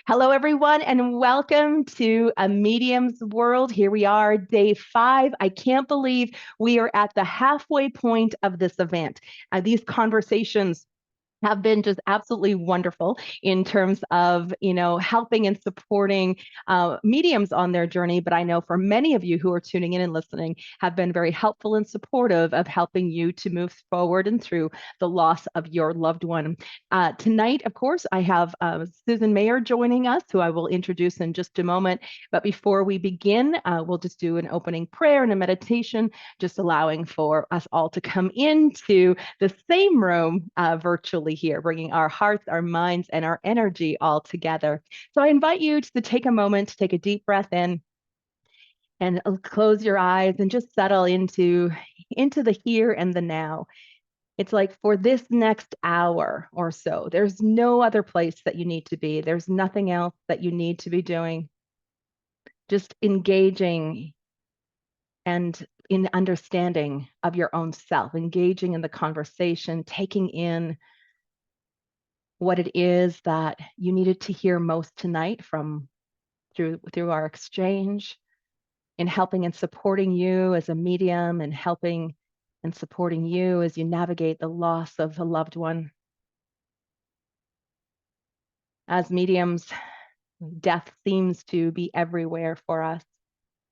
Hello, everyone, and welcome to A Medium's World. Here we are, day 5. I can't believe we are at the halfway point of this event. These conversations have been just absolutely wonderful in terms of helping and supporting mediums on their journey. But I know for many of you who are tuning in and listening have been very helpful and supportive of helping you to move forward and through the loss of your loved one. Tonight, of course, I have Susan Mayer joining us, who I will introduce in just a moment. But before we begin, we'll just do an opening prayer and a meditation, just allowing for us all to come into the same room virtually here, bringing our hearts, our minds, and our energy all together. So I invite you to take a moment, to take a deep breath in, and close your eyes and just settle into the here and the now. It's like for this next hour or so, there's no other place that you need to be. There's nothing else that you need to be doing. Just engaging and in understanding of your own self, engaging in the conversation, taking in what it is that you needed to hear most tonight from through our exchange, in helping and supporting you as a medium, and helping and supporting you as you navigate the loss of a loved one. As mediums, death seems to be everywhere for us.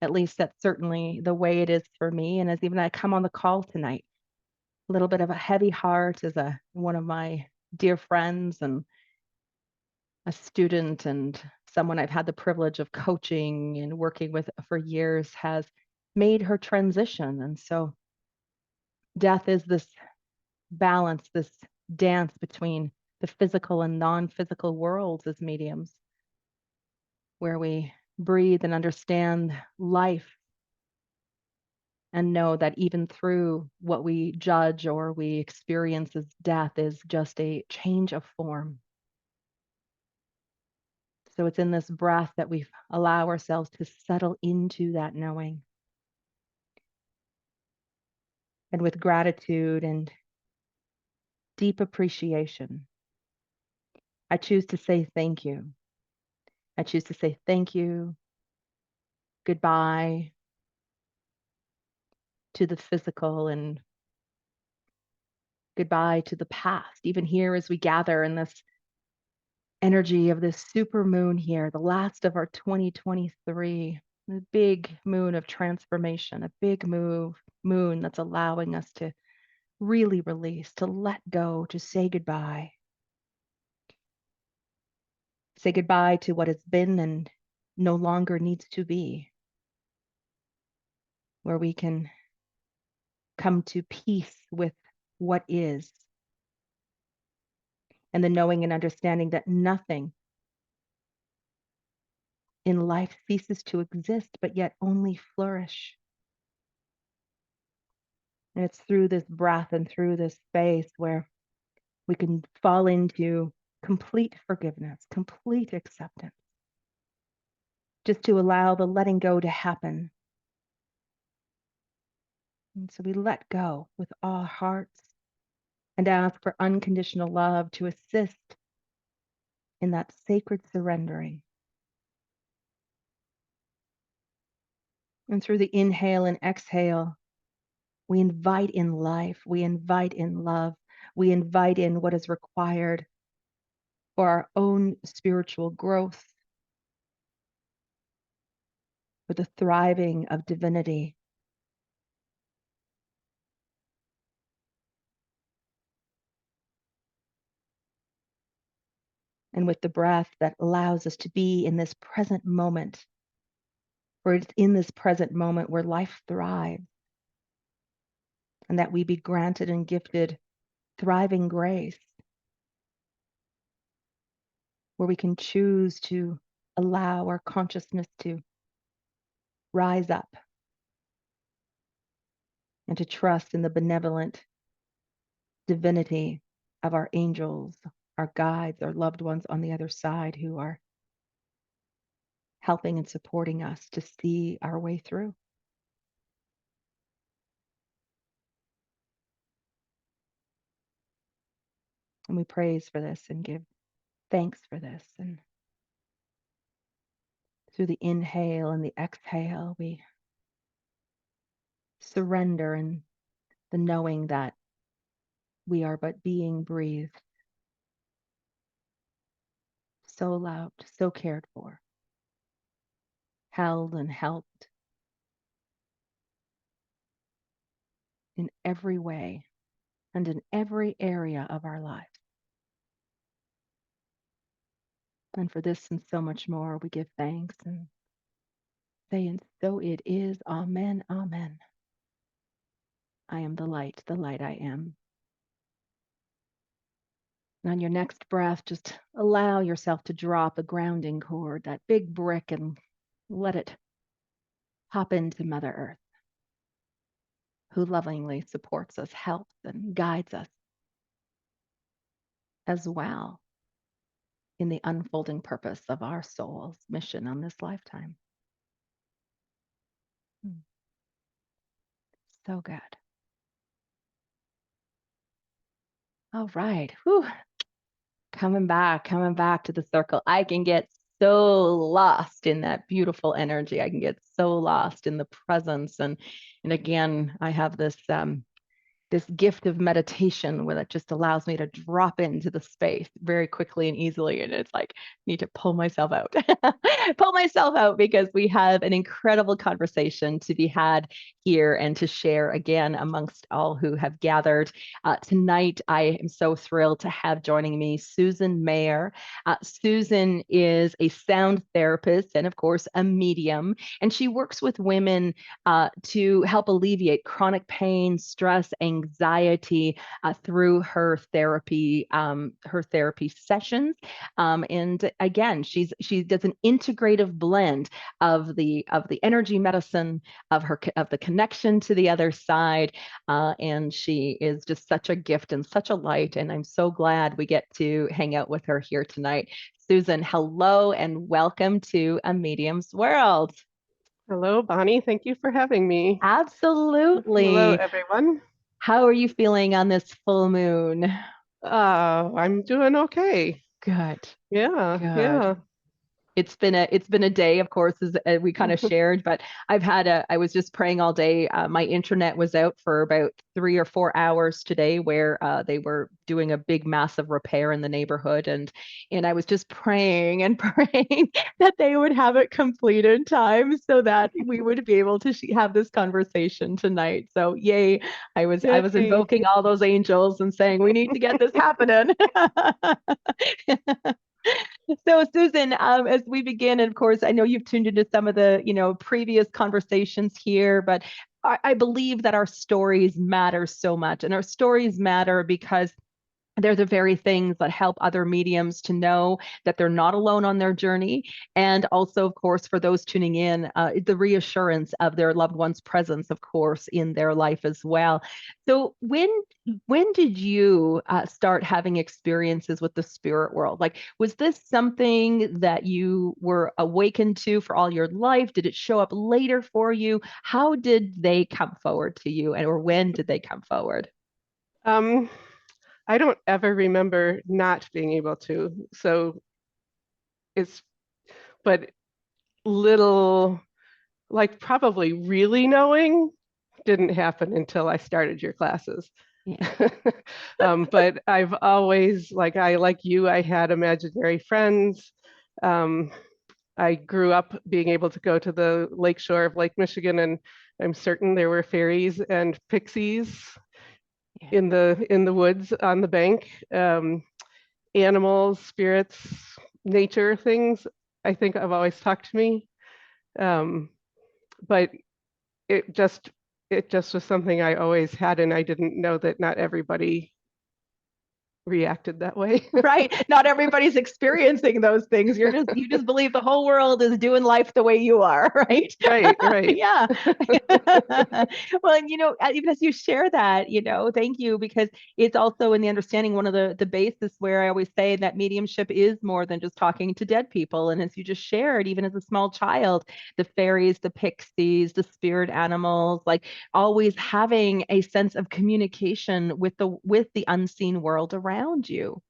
At least that's certainly the way it is for me. And as even I come on the call tonight, a little bit of a heavy heart as one of my dear friends and a student and someone I've had the privilege of coaching and working with for years has made her transition. And so death is this balance, this dance between the physical and non-physical worlds as mediums, where we breathe and understand life and know that even through what we judge or we experience as death is just a change of form. So it's in this breath that we allow ourselves to settle into that knowing. And with gratitude and deep appreciation, I choose to say thank you. I choose to say thank you, goodbye to the physical, and goodbye to the past. Even here as we gather in this energy of this super moon here, the last of our 2023, the big moon of transformation, a big moon that's allowing us to really release, to let go, to say goodbye. Say goodbye to what has been and no longer needs to be, where we can come to peace with what is, and the knowing and understanding that nothing in life ceases to exist, but yet only flourish. And it's through this breath and through this space where we can fall into complete forgiveness, complete acceptance, just to allow the letting go to happen. And so we let go with all hearts and ask for unconditional love to assist in that sacred surrendering. And through the inhale and exhale, we invite in life, we invite in love, we invite in what is required for our own spiritual growth, for the thriving of divinity. And with the breath that allows us to be in this present moment, for it's in this present moment where life thrives, and that we be granted and gifted thriving grace, where we can choose to allow our consciousness to rise up and to trust in the benevolent divinity of our angels, our guides, our loved ones on the other side who are helping and supporting us to see our way through. And we praise for this and give thanks for this. And Through the inhale and the exhale, we surrender in the knowing that we are but being breathed, so loved, so cared for, held and helped in every way and in every area of our lives. And for this and so much more, we give thanks and say, and so it is. Amen. Amen. I am the light I am. And on your next breath, just allow yourself to drop a grounding cord, that big brick, and let it hop into Mother Earth, who lovingly supports us, helps, and guides us as well in the unfolding purpose of our soul's mission on this lifetime. So good. All right. Whew. Coming back to the circle. I can get so lost in that beautiful energy. I can get so lost in the presence. And again, I have this gift of meditation where that just allows me to drop into the space very quickly and easily. And it's like, I need to pull myself out, because we have an incredible conversation to be had here and to share again amongst all who have gathered. Tonight, I am so thrilled to have joining me Susan Mayer. Susan is a sound therapist and, of course, a medium, and she works with women to help alleviate chronic pain, stress, anxiety through her therapy sessions. And again, she does an integrative blend of the energy medicine, of the connection to the other side, and she is just such a gift and such a light. And I'm so glad we get to hang out with her here tonight. Susan, hello and welcome to A Medium's World. Hello, Bonnie. Thank you for having me. Absolutely. Hello, everyone. How are you feeling on this full moon? I'm doing okay. Good. Yeah, Good. yeah. It's been a day, of course, as we kind of shared, but I was just praying all day. My internet was out for about 3 or 4 hours today, where they were doing a big, massive repair in the neighborhood, and I was just praying and praying that they would have it complete in time so that we would be able to have this conversation tonight. So yay! I was invoking all those angels and saying we need to get this happening. So Susan, as we begin, and of course, I know you've tuned into some of the, previous conversations here, but I believe that our stories matter so much, and our stories matter because they're the very things that help other mediums to know that they're not alone on their journey. And also, of course, for those tuning in, the reassurance of their loved one's presence, of course, in their life as well. So when did you start having experiences with the spirit world? Like, was this something that you were awakened to for all your life? Did it show up later for you? How did they come forward to you, or when did they come forward? I don't ever remember not being able to. So but little, like probably really knowing didn't happen until I started your classes. Yeah. But I've always, like you, I had imaginary friends. I grew up being able to go to the lakeshore of Lake Michigan, and I'm certain there were fairies and pixies in the woods on the bank. Animals, spirits, nature things, I think have always talked to me. But it just was something I always had, and I didn't know that not everybody reacted that way. Right. Not everybody's experiencing those things. You just believe the whole world is doing life the way you are, right? Right. Yeah. Well, and even as you share that, thank you, because it's also in the understanding, one of the basis where I always say that mediumship is more than just talking to dead people. And as you just shared, even as a small child, the fairies, the pixies, the spirit animals, like always having a sense of communication with the unseen world around you.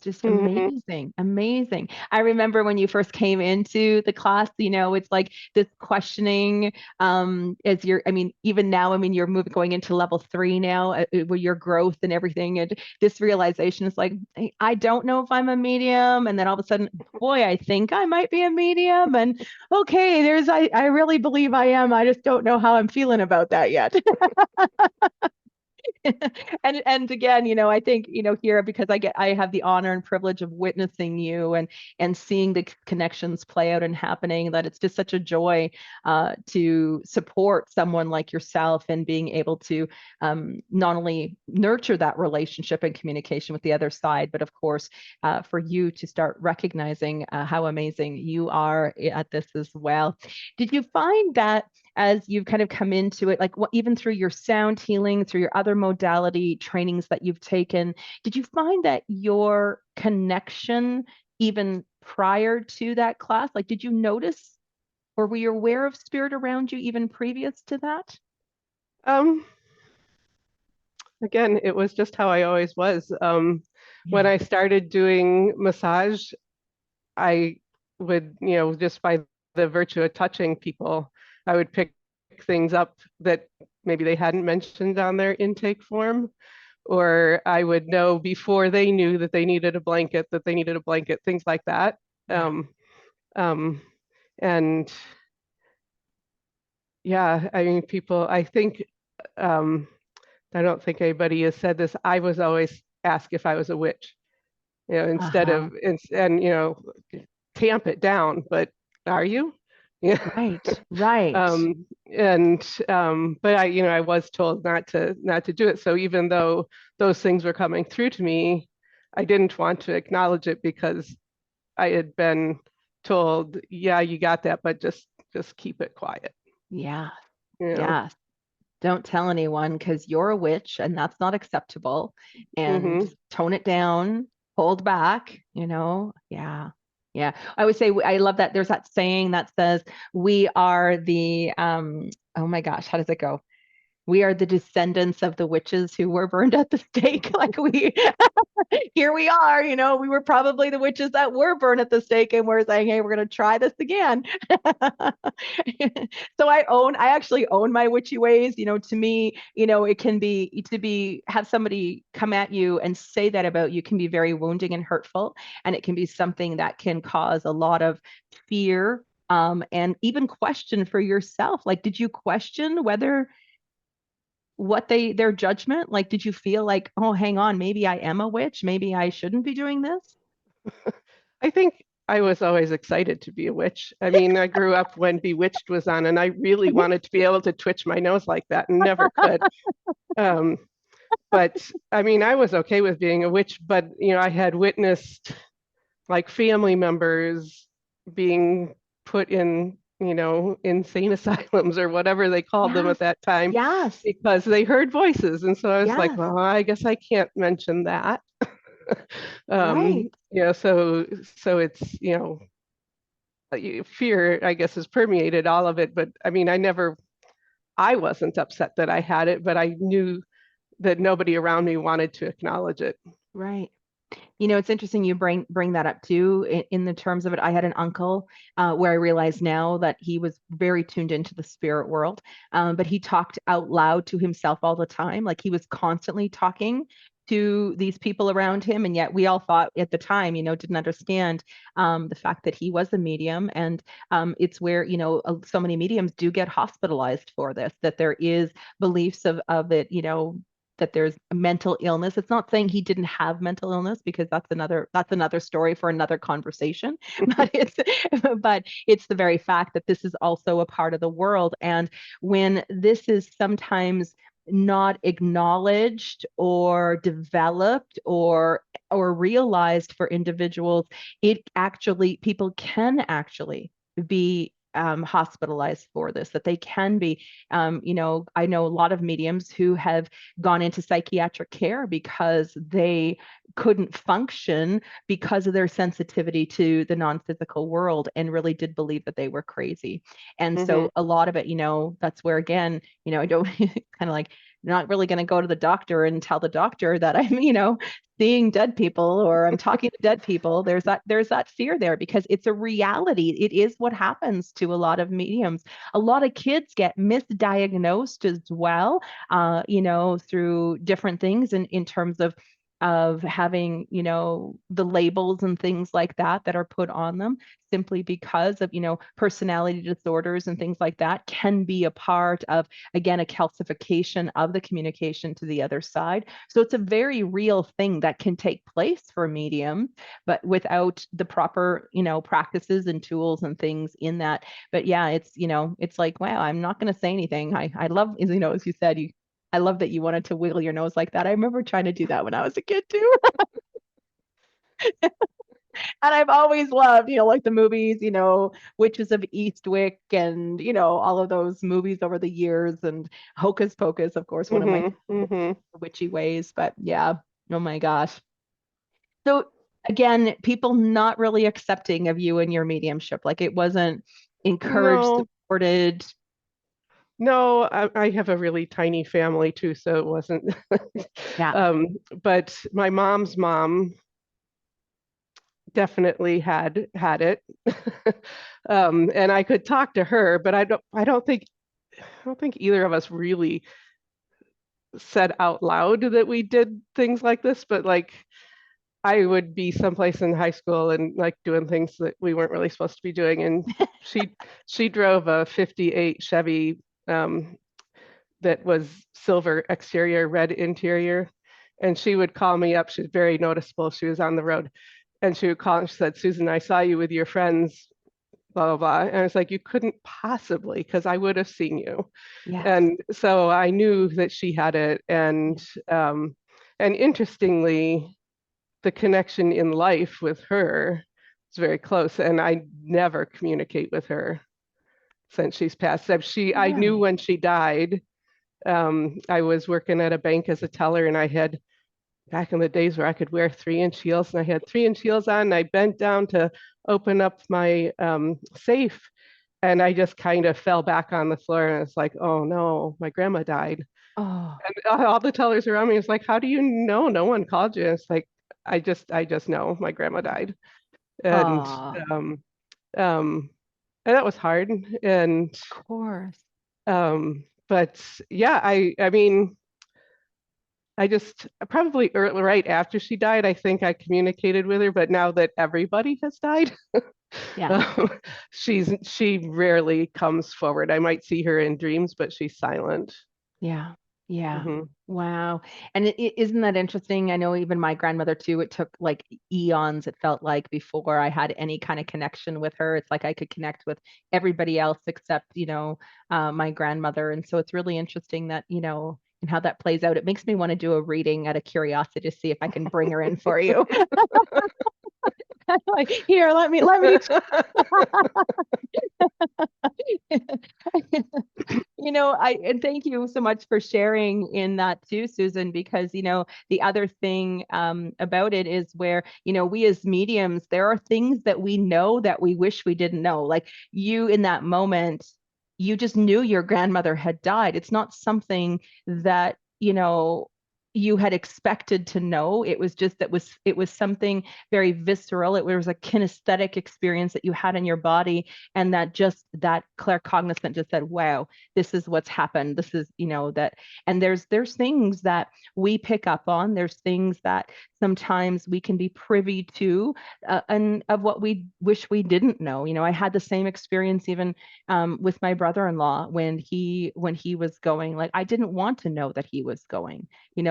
It's just Mhm. amazing, amazing. I remember when you first came into the class, it's like this questioning, as you're, I mean, even now, I mean, you're moving, going into level 3 now, with your growth and everything. And this realization is like, I don't know if I'm a medium. And then all of a sudden, boy, I think I might be a medium. And okay, I really believe I am. I just don't know how I'm feeling about that yet. And again, I think, here, because I have the honor and privilege of witnessing you and seeing the connections play out and happening, that it's just such a joy to support someone like yourself and being able to not only nurture that relationship and communication with the other side, but of course, for you to start recognizing how amazing you are at this as well. Did you find that as you've kind of come into it, like even through your sound healing, through your other modality trainings that you've taken, did you find that your connection, even prior to that class, like did you notice or were you aware of spirit around you even previous to that? Um, Again, it was just how I always was. When Yeah. I started doing massage, I would, just by the virtue of touching people, I would pick things up that maybe they hadn't mentioned on their intake form, or I would know before they knew that they needed a blanket, things like that. Yeah. Um, um, and yeah, I mean, I think, um, I don't think anybody has said this. I was always asked if I was a witch, instead Uh-huh. of, and, tamp it down, but are you? Yeah. Right. Right. But I was told not to do it. So even though those things were coming through to me, I didn't want to acknowledge it because I had been told, yeah, you got that, but just keep it quiet, Yeah. you know. Yeah. Don't tell anyone because you're a witch and that's not acceptable. And Hmm. tone it down, hold back. Yeah. Yeah. I would say I love that there's that saying that says we are the oh my gosh, how does it go? We are the descendants of the witches who were burned at the stake. Like we here we are, we were probably the witches that were burned at the stake and we're saying, hey, we're going to try this again. So I actually own my witchy ways. To me, it can be have somebody come at you and say that about you can be very wounding and hurtful. And it can be something that can cause a lot of fear, and even question for yourself. Like, did you question whether their judgment? Like, did you feel like, oh, hang on, maybe I am a witch, maybe I shouldn't be doing this? I think I was always excited to be a witch. I mean, I grew up when Bewitched was on, and I really wanted to be able to twitch my nose like that and never could. Um, but I mean, I was okay with being a witch, but I had witnessed like family members being put in, insane asylums or whatever they called them Yes, at that time yes, because they heard voices. And so I was like, yes, well, I guess I can't mention that. right. So it's, fear, I guess, has permeated all of it. But I mean, I wasn't upset that I had it, but I knew that nobody around me wanted to acknowledge it. Right. It's interesting you bring that up too, in the terms of it. I had an uncle, where I realize now that he was very tuned into the spirit world, but he talked out loud to himself all the time. Like he was constantly talking to these people around him, and yet we all thought at the time, didn't understand the fact that he was a medium, and it's where so many mediums do get hospitalized for this. That there is beliefs of it, that there's mental illness. It's not saying he didn't have mental illness, because that's another story for another conversation. But it's the very fact that this is also a part of the world. And when this is sometimes not acknowledged or developed or realized for individuals, people can actually be hospitalized for this, that they can be, I know a lot of mediums who have gone into psychiatric care because they couldn't function because of their sensitivity to the non-physical world, and really did believe that they were crazy. And Hmm. so a lot of it, that's where, again, I don't kind of like not really going to go to the doctor and tell the doctor that I'm, seeing dead people or I'm talking to dead people. There's that fear there because it's a reality. It is what happens to a lot of mediums. A lot of kids get misdiagnosed as well, through different things in terms of having, the labels and things like that are put on them simply because of, personality disorders and things like that can be a part of, again, a calcification of the communication to the other side. So it's a very real thing that can take place for mediums, but without the proper, practices and tools and things in that. But yeah, it's like, wow, I'm not going to say anything. I love, as you said, I love that you wanted to wiggle your nose like that. I remember trying to do that when I was a kid too. And I've always loved, like the movies, Witches of Eastwick and, all of those movies over the years and Hocus Pocus, of course, one of my witchy ways. But yeah, oh my gosh. So again, people not really accepting of you and your mediumship. Like it wasn't encouraged, No, supported. no, I have a really tiny family too, so it wasn't. Yeah. But my mom's mom definitely had it. And I could talk to her, but I don't think either of us really said out loud that we did things like this, but like I would be someplace in high school and like doing things that we weren't really supposed to be doing. And she drove a 58 Chevy that was silver exterior, red interior. And she would call me up. She's very noticeable. She was on the road. And she would call and she said, Susan, I saw you with your friends, blah, blah, blah. And I was like, you couldn't possibly, because I would have seen you. Yes. And so I knew that she had it. And interestingly, the connection in life with her is very close. And I never communicate with her since she's passed. I knew Really? when she died. I was working at a bank as a teller, and I had back in the days where I could wear 3-inch heels, and I had 3-inch heels on. And I bent down to open up my safe, and I just kind of fell back on the floor, and it's like, oh no, my grandma died. Oh, And all the tellers around me was like, how do you know? No one called you. It's like, I just know my grandma died, and oh, um, um, and that was hard. And of course. but yeah, I mean, I just probably right after she died, I think I communicated with her, but now that everybody has died, Yeah. um, she rarely comes forward. I might see her in dreams, but she's silent. Yeah. Yeah. Hmm. Wow. And isn't that interesting? I know even my grandmother too, it took like eons, it felt like, before I had any kind of connection with her. It's like I could connect with everybody else except, my grandmother. And so it's really interesting that, and how that plays out. It makes me want to do a reading out of curiosity to see if I can bring her in for you. Like, here, let me I and thank you so much for sharing in that too, Susan, because the other thing about it is where we as mediums, there are things that we know that we wish we didn't know. Like you in that moment, you just knew your grandmother had died. It's not something that you had expected to know. It was just it was something very visceral. It was a kinesthetic experience that you had in your body, and that claircognizant just said, wow, this is what's happened. This is that. And there's things that we pick up on. There's things that sometimes we can be privy to, and of what we wish we didn't know. I had the same experience even with my brother-in-law when he was going. Like I didn't want to know that he was going.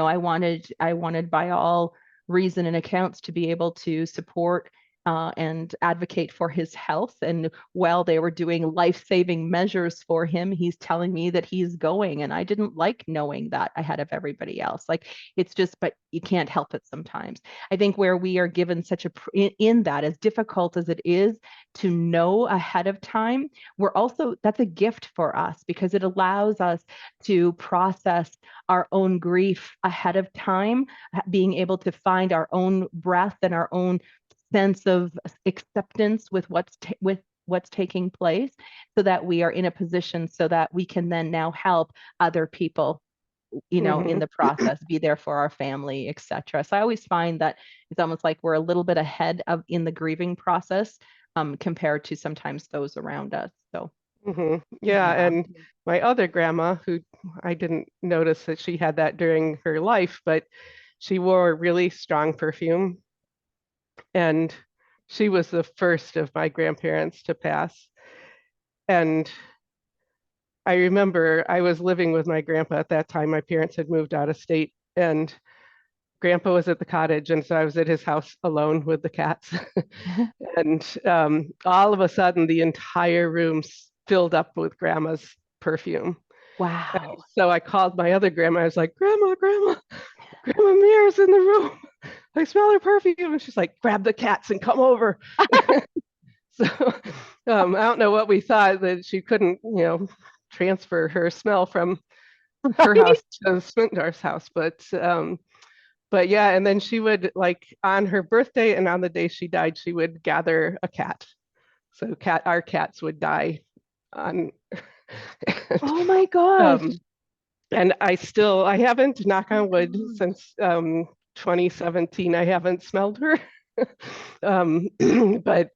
I wanted by all reason and accounts to be able to support and advocate for his health. And while they were doing life-saving measures for him, he's telling me that he's going. And I didn't like knowing that ahead of everybody else. Like it's just, but you can't help it sometimes. I think where we are given such in that, as difficult as it is to know ahead of time, that's a gift for us because it allows us to process our own grief ahead of time, being able to find our own breath and our own sense of acceptance with what's taking place, so that we are in a position so that we can then now help other people you know, in Mhm. the process, be there for our family, etc. So I always find that it's almost like we're a little bit ahead of in the grieving process, compared to sometimes those around us. So Yeah, yeah. and my other grandma, who I didn't notice that she had that during her life, but she wore really strong perfume, and she was the first of my grandparents to pass. And I remember I was living with my grandpa at that time. My parents had moved out of state, and grandpa was at the cottage, and so I was at his house alone with the cats. And all of a sudden, the entire room filled up with grandma's perfume. And Wow. so I called my other grandma. I was like, Grandma Mears in the room. I smell her perfume. And she's like, grab the cats and come over. So I don't know what we thought, that she couldn't, transfer her smell from her house Right? to Smitendorf's house. But yeah, and then she would, like, on her birthday and on the day she died, she would gather a cat. So our cats would die on. Oh my gosh. um, and I haven't, knock Oh on wood, God. since 2017, I haven't smelled her. But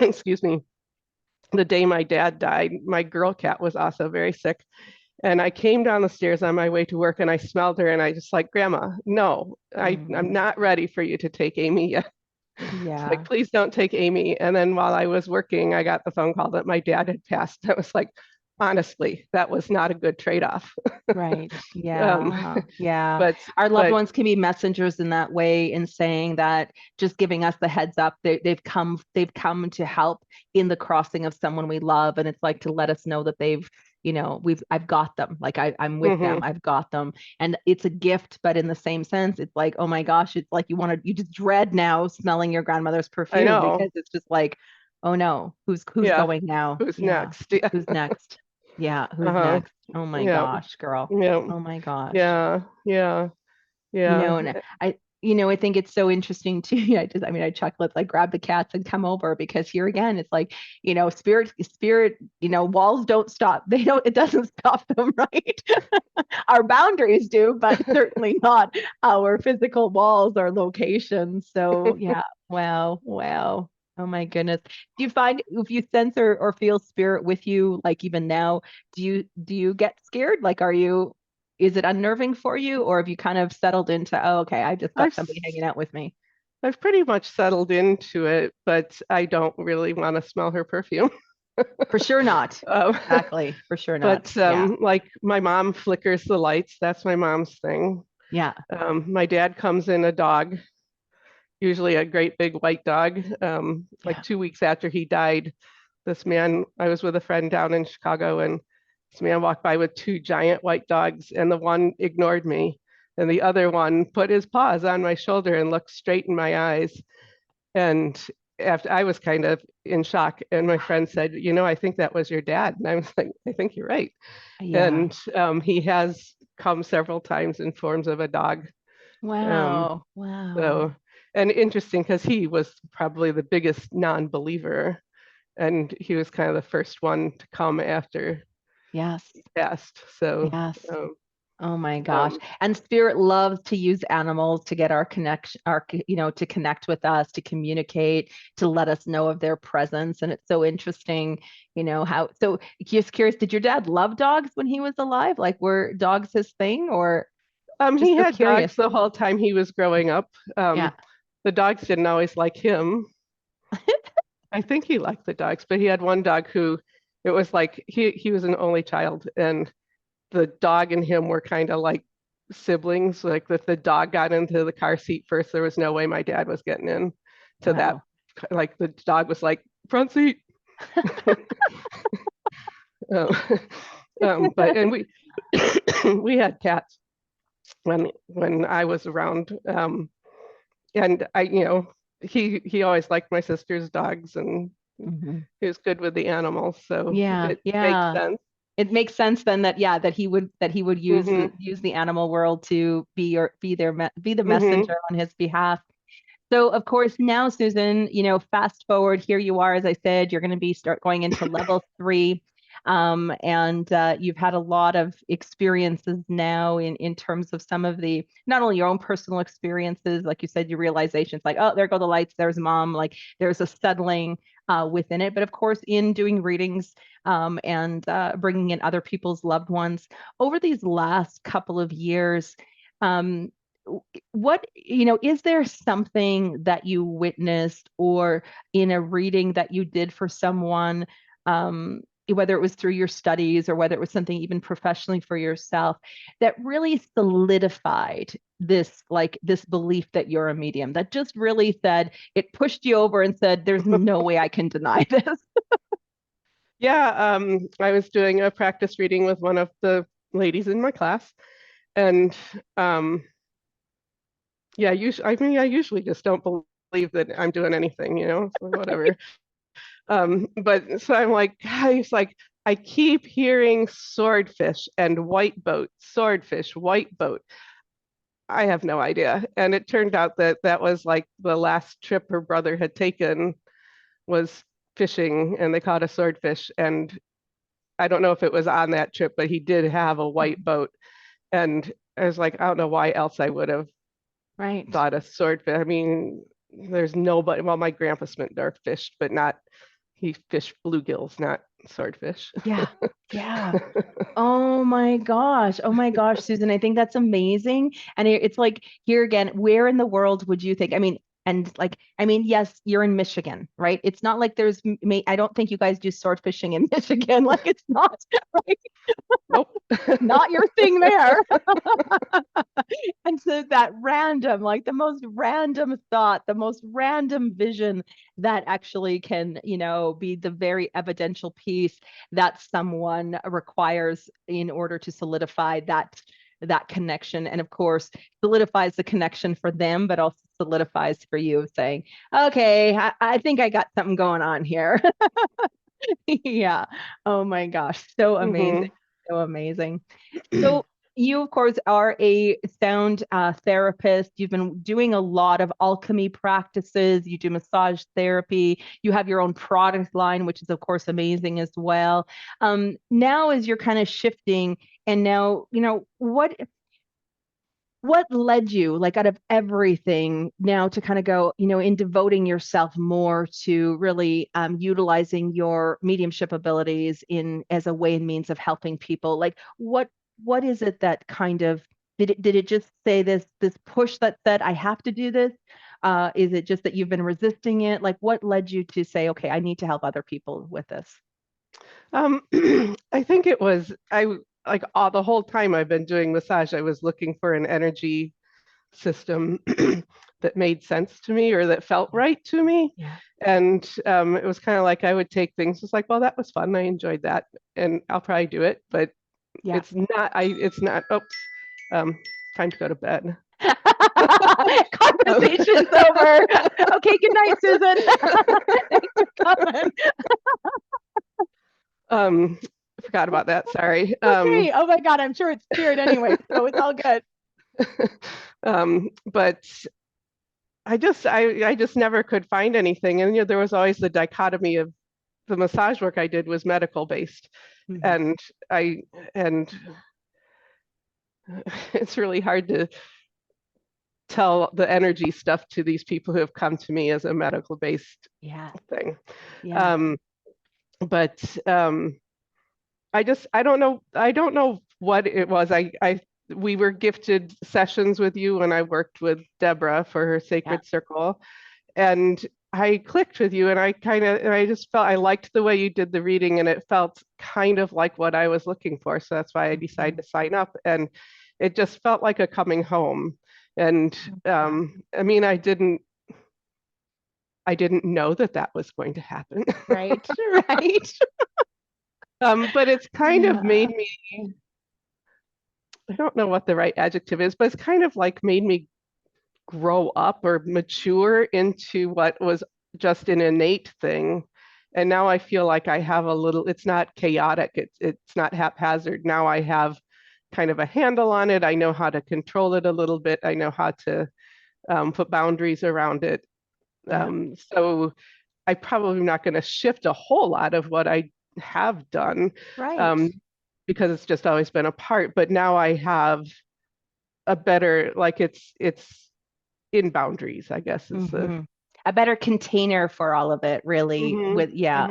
excuse me, the day my dad died, my girl cat was also very sick. And I came down the stairs on my way to work and I smelled her and I just like, Grandma, no, I'm Mm, not ready for you to take Amy yet. It's like, yeah, please don't take Amy. And then while I was working, I got the phone call that my dad had passed. I was like, honestly, that was not a good trade-off. right. Um, Yeah. Yeah. but Our loved but ones can be messengers in that way, in saying that, just giving us the heads up. They've come to help in the crossing of someone we love. And it's like to let us know that they've, I've got them. Like I'm with them. mhm, I've got them. And it's a gift, but in the same sense, it's like, oh my gosh, it's like you just dread now smelling your grandmother's I perfume, because know. it's just like, oh no, who's Yeah. going now? Who's Yeah. next? Yeah. Who's next? Yeah, who's Uh-huh. next? Oh my Yeah. gosh, girl. Yeah. Oh my gosh. Yeah. Yeah. Yeah. And I think it's so interesting too. I chuckle. It's like, grab the cats and come over, because here again, it's like, spirit, walls don't stop. It doesn't stop them, right? Our boundaries do, but certainly not our physical walls or locations. So yeah, wow, wow. Oh my goodness. Do you find, if you sense or feel spirit with you, like even now, do you get scared? Like, is it unnerving for you, or have you kind of settled into, oh, okay, I just got I've somebody hanging out with me? I've pretty much settled into it, but I don't really want to smell her perfume. For sure not. Um, Exactly. For sure not. but Yeah. like, my mom flickers the lights. That's my mom's thing. Yeah. My dad comes in a dog, usually a great big white dog. Like Yeah. 2 weeks after he died, this man, I was with a friend down in Chicago, and this man walked by with two giant white dogs, and the one ignored me, and the other one put his paws on my shoulder and looked straight in my eyes. And after, I was kind of in shock, and my friend said, I think that was your dad. And I was like, I think you're right. Yeah. And he has come several times in forms of a dog. Um, Wow. Wow. so, and interesting, because he was probably the biggest non-believer, and he was kind of the first one to come after Yes. he passed. So, Yes. um, Oh my gosh. um, And spirit loves to use animals to get our connection, to connect with us, to communicate, to let us know of their presence. And it's so interesting, so just curious, did your dad love dogs when he was alive? Like, were dogs his thing, or just he so had curious? dogs the whole time he was growing up. Yeah. The dogs didn't always like him. I think he liked the dogs, but he had one dog who, it was like, he was an only child, and the dog and him were kind of like siblings. Like, if the dog got into the car seat first, there was no way my dad was getting in to that. Wow. Like, the dog was like, front seat. Um, but and we we had cats when I was around. And I, he always liked my sister's dogs, and Mhm. he was good with the animals, so Yeah. it makes Yeah. sense. It makes sense then that, yeah, that he would use Hmm. the animal world to be the Hmm. messenger on his behalf. So of course now, Susan, fast forward, here you are, as I said, you're going to be start going into level 3. And you've had a lot of experiences now in terms of some of the, not only your own personal experiences, like you said, your realizations, like, oh, there go the lights, there's mom, like there's a settling within it. But of course, in doing readings and bringing in other people's loved ones over these last couple of years, um, what, is there something that you witnessed or in a reading that you did for someone, whether it was through your studies or whether it was something even professionally for yourself, that really solidified this, like this belief that you're a medium, that just really said, it pushed you over and said, there's no way I can deny this? Yeah, I was doing a practice reading with one of the ladies in my class, and yeah, I usually just don't believe that I'm doing anything, so whatever. But so I'm like, guys, like I keep hearing swordfish and white boat, swordfish, white boat. I have no idea. And it turned out that that was like the last trip her brother had taken was fishing, and they caught a swordfish. And I don't know if it was on that trip, but he did have a white boat. And I was like, I don't know why else I would have Right. thought a swordfish. I mean, there's nobody, well, my grandpa Smitendorf fished, but not, he fished bluegills, not swordfish. Yeah. Yeah. Oh my gosh. Oh my gosh, Susan. I think that's amazing. And it's like, here again, where in the world would you think? I mean, and like, I mean, yes, you're in Michigan, right? It's not like I don't think you guys do sword fishing in Michigan. Like, it's not, right? Nope. Not your thing there. And so that random, like the most random thought, the most random vision that actually can, be the very evidential piece that someone requires in order to solidify that connection, and of course solidifies the connection for them, but also solidifies for you, saying, okay, I think I got something going on here. Yeah. Oh my gosh, so amazing. Hmm. So amazing. So you, of course, are a sound therapist. You've been doing a lot of alchemy practices. You do massage therapy. You have your own product line, which is, of course, amazing as well. Now, as you're kind of shifting, and now, what led you, like out of everything, now to kind of go, in devoting yourself more to really utilizing your mediumship abilities in as a way and means of helping people? Like, what is it that kind of did it just say this push that said I have to do this? Is it just that you've been resisting it? Like, what led you to say, okay, I need to help other people with this? Um, I think it was, like all the whole time I've been doing massage, I was looking for an energy system that made sense to me or that felt right to me. Yeah. And it was kind of like I would take things, it's like, well, that was fun. I enjoyed that. And I'll probably do it, but Yeah. it's not, oops, time to go to bed. Conversation's over. Okay, good night, Susan. Thanks for coming. Forgot about that. Sorry. Okay. Oh my God, I'm sure it's spirit anyway, so it's all good. But I just never could find anything. And there was always the dichotomy of the massage work I did was medical based. Mhm. And it's really hard to tell the energy stuff to these people who have come to me as a medical based Yeah. thing. Yeah. But I don't know what it was. We were gifted sessions with you when I worked with Deborah for her Yeah. Sacred Circle, and I clicked with you, and I just felt I liked the way you did the reading, and it felt kind of like what I was looking for. So that's why I decided to sign up, and it just felt like a coming home. And I mean, I didn't know that that was going to happen. Right. Right. But it's kind of Yeah. made me, I don't know what the right adjective is, but it's kind of like made me grow up or mature into what was just an innate thing. And now I feel like I have a little, it's not chaotic, it's not haphazard. Now I have kind of a handle on it. I know how to control it a little bit. I know how to put boundaries around it. Yeah. So I probably not going to shift a whole lot of what I have done, Right. because it's just always been a part. But now I have a better, like it's in boundaries, I guess is the. Hmm. A better container for all of it, really. Hmm. With yeah,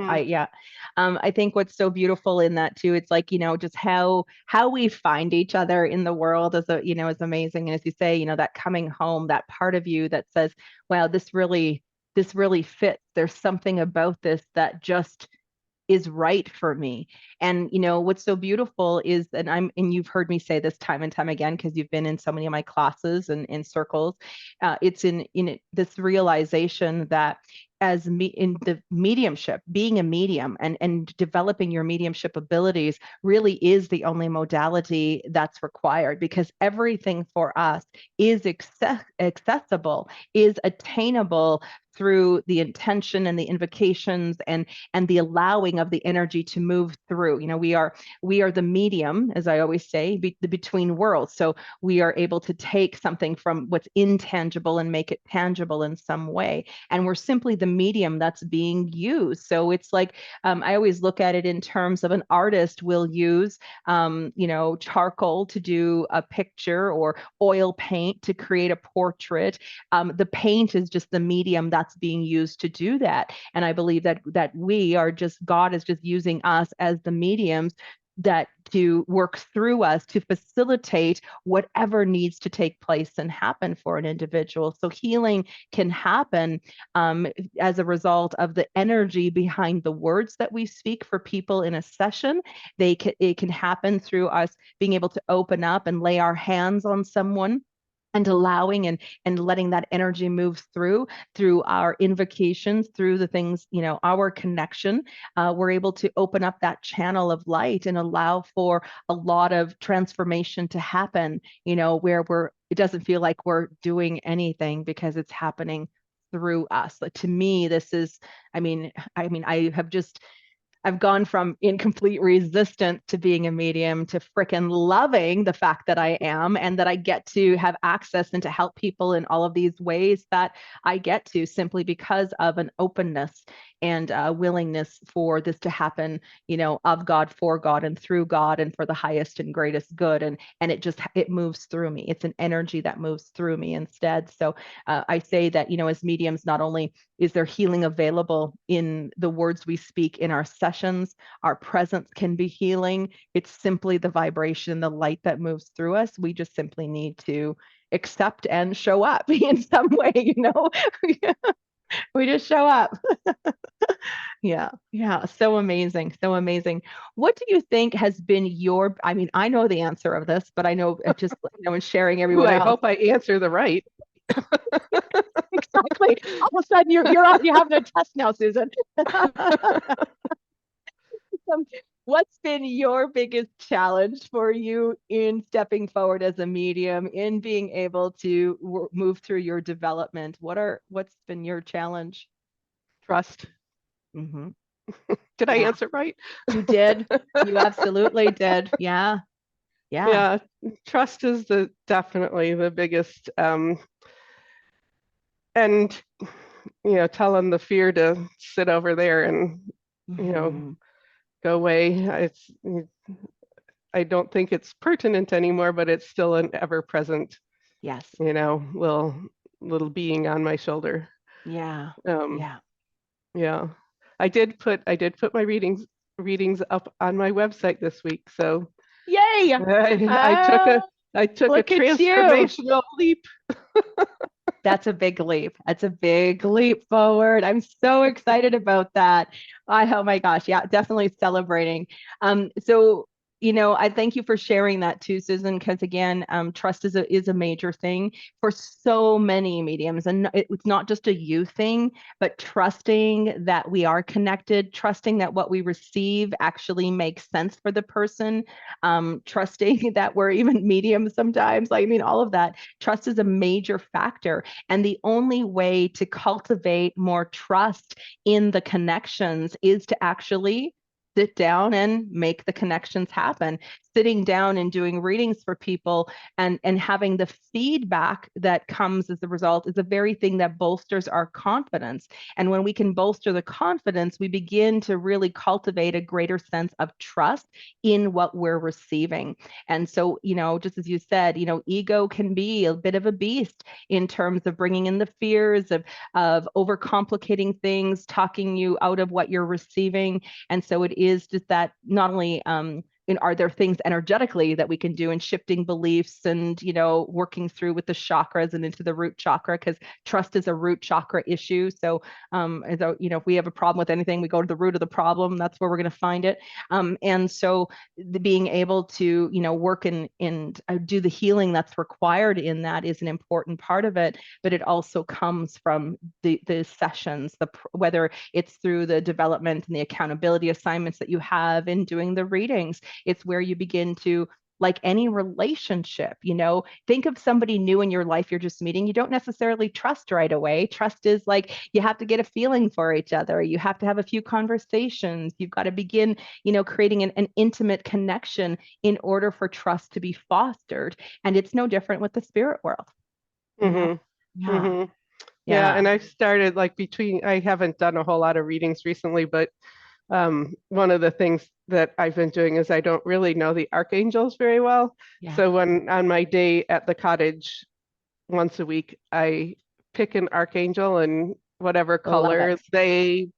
Hmm. I think what's so beautiful in that too, it's like, just how we find each other in the world is amazing. And as you say, that coming home, that part of you that says, wow, this really fits. There's something about this that just is right for me. And what's so beautiful is, and you've heard me say this time and time again because you've been in so many of my classes and in circles. It's in this realization that as me in the mediumship, being a medium and developing your mediumship abilities really is the only modality that's required, because everything for us is accessible, is attainable through the intention and the invocations and the allowing of the energy to move through. We are the medium, as I always say, the between worlds. So we are able to take something from what's intangible and make it tangible in some way. And we're simply the medium that's being used. So it's like, I always look at it in terms of an artist will use, charcoal to do a picture or oil paint to create a portrait. The paint is just the medium that's being used to do that. And I believe that God is just using us as the mediums that to work through us to facilitate whatever needs to take place and happen for an individual. So healing can happen as a result of the energy behind the words that we speak for people in a session. It can happen through us being able to open up and lay our hands on someone and allowing and letting that energy move through our invocations, through the things, our connection. We're able to open up that channel of light and allow for a lot of transformation to happen, where it doesn't feel like we're doing anything because it's happening through us. Like, to me, this is, I've gone from incomplete resistance to being a medium to frickin' loving the fact that I am, and that I get to have access and to help people in all of these ways that I get to, simply because of an openness and willingness for this to happen, of God, for God, and through God, and for the highest and greatest good. And it moves through me. It's an energy that moves through me instead. So I say that, as mediums, not only is there healing available in the words we speak in our sessions, our presence can be healing. It's simply the vibration, the light that moves through us. We just simply need to accept and show up in some way. We just show up. Yeah, yeah, so amazing, so amazing. What do you think has been I know the answer of this, but I know just, in sharing Ooh, everyone I else. hope I answer the right. Exactly. All of a sudden you're having a test now, Susan. What's been your biggest challenge for you in stepping forward as a medium, in being able to move through your development? What's been your challenge? Trust. Hmm. Did I Yeah, answer right? you did. You absolutely did. Yeah, yeah. Yeah, trust is definitely the biggest, and telling the fear to sit over there and you know Hmm. go away. I don't think it's pertinent anymore, but it's still an ever-present, Yes. little being on my shoulder. Yeah. Um, Yeah. yeah, I did put my readings up on my website this week, so Yay! I took Ah, a look at you. transformational leap. That's a big leap. That's a big leap forward. I'm so excited about that. Oh my gosh. Yeah, definitely celebrating. So, I thank you for sharing that too, Susan, because again, trust is a major thing for so many mediums. And it's not just a you thing, but trusting that we are connected, trusting that what we receive actually makes sense for the person, trusting that we're even mediums sometimes. All of that. Trust is a major factor. And the only way to cultivate more trust in the connections is to actually sit down and make the connections happen. Sitting down and doing readings for people and having the feedback that comes as a result is the very thing that bolsters our confidence. And when we can bolster the confidence, we begin to really cultivate a greater sense of trust in what we're receiving. And so, just as you said, ego can be a bit of a beast in terms of bringing in the fears of overcomplicating things, talking you out of what you're receiving. And so it is just that not only are there things energetically that we can do in shifting beliefs and working through with the chakras and into the root chakra, because trust is a root chakra issue. So if we have a problem with anything, we go to the root of the problem. That's where we're going to find it. And so being able to work and do the healing that's required in that is an important part of it. But it also comes from the sessions, whether it's through the development and the accountability assignments that you have in doing the readings. It's where you begin to, like any relationship, think of somebody new in your life you're just meeting. You don't necessarily trust right away. Trust is like you have to get a feeling for each other. You have to have a few conversations. You've got to begin, creating an intimate connection in order for trust to be fostered. And it's no different with the spirit world. Mm-hmm. Yeah. Mm-hmm. Yeah. And I've started I haven't done a whole lot of readings recently, but one of the things that I've been doing is I don't really know the archangels very well. Yeah. So when on my day at the cottage once a week, I pick an archangel and whatever color they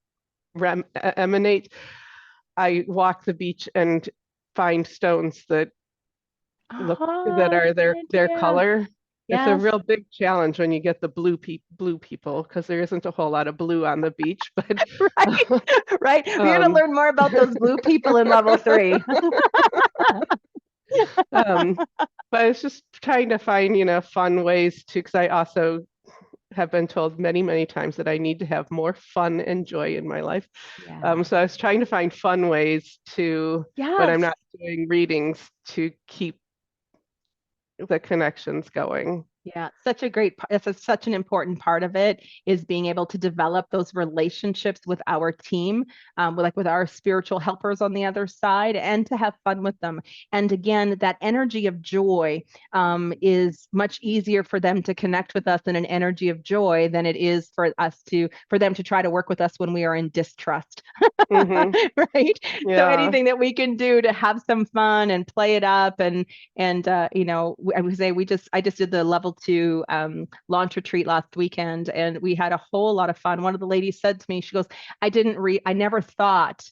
emanate, I walk the beach and find stones that are their color. It's a real big challenge when you get the blue people, because there isn't a whole lot of blue on the beach. But right. We're going to learn more about those blue people in level 3. But it's just trying to find, fun ways to, because I also have been told many, many times that I need to have more fun and joy in my life. So I was trying to find fun ways to, when I'm not doing readings, to keep the connections going. Yeah, such an important part of it is being able to develop those relationships with our team, with our spiritual helpers on the other side, and to have fun with them. And again, that energy of joy is much easier for them to connect with us in an energy of joy than it is for them to try to work with us when we are in distrust. Mm-hmm. Right? Yeah. So anything that we can do to have some fun and play it up and I would say I just did the level 2 launch retreat last weekend, and we had a whole lot of fun. One of the ladies said to me, she goes, I never thought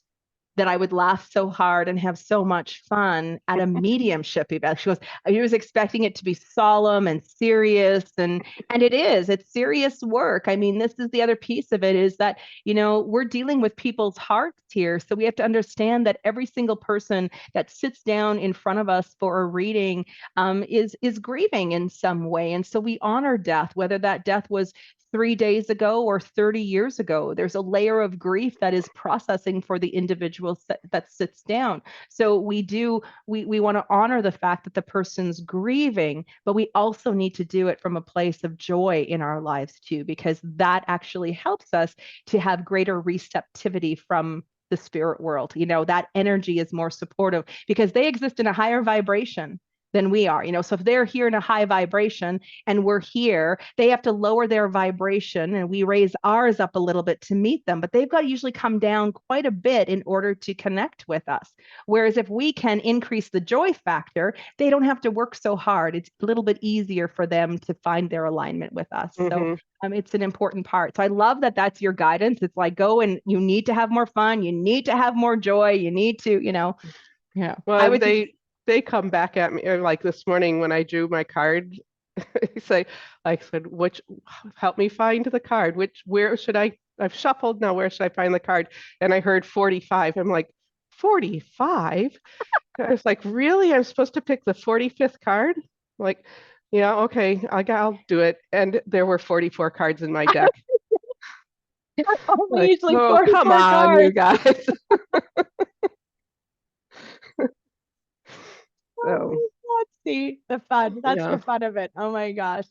that I would laugh so hard and have so much fun at a mediumship event. She goes, I was expecting it to be solemn and serious, and it's serious work. I mean, this is the other piece of it, is that, we're dealing with people's hearts here. So we have to understand that every single person that sits down in front of us for a reading is grieving in some way. And so we honor death, whether that death was 3 days ago or 30 years ago. There's a layer of grief that is processing for the individual that sits down. So we want to honor the fact that the person's grieving, but we also need to do it from a place of joy in our lives too, because that actually helps us to have greater receptivity from the spirit world. That energy is more supportive because they exist in a higher vibration than we are. So if they're here in a high vibration and we're here, they have to lower their vibration and we raise ours up a little bit to meet them, but they've got to usually come down quite a bit in order to connect with us. Whereas if we can increase the joy factor, they don't have to work so hard. It's a little bit easier for them to find their alignment with us. Mm-hmm. So it's an important part. So I love that that's your guidance. It's like, go and you need to have more fun. You need to have more joy. You need to, yeah. Well, they come back at me, like this morning when I drew my card. I said, help me find the card. I've shuffled now, where should I find the card? And I heard 45. I'm like, 45? I was like, really? I'm supposed to pick the 45th card? Like, yeah, okay, I'll do it. And there were 44 cards in my deck. Like, oh, come on, cards. You guys. So let's see the fun. That's the fun of it. Oh my gosh.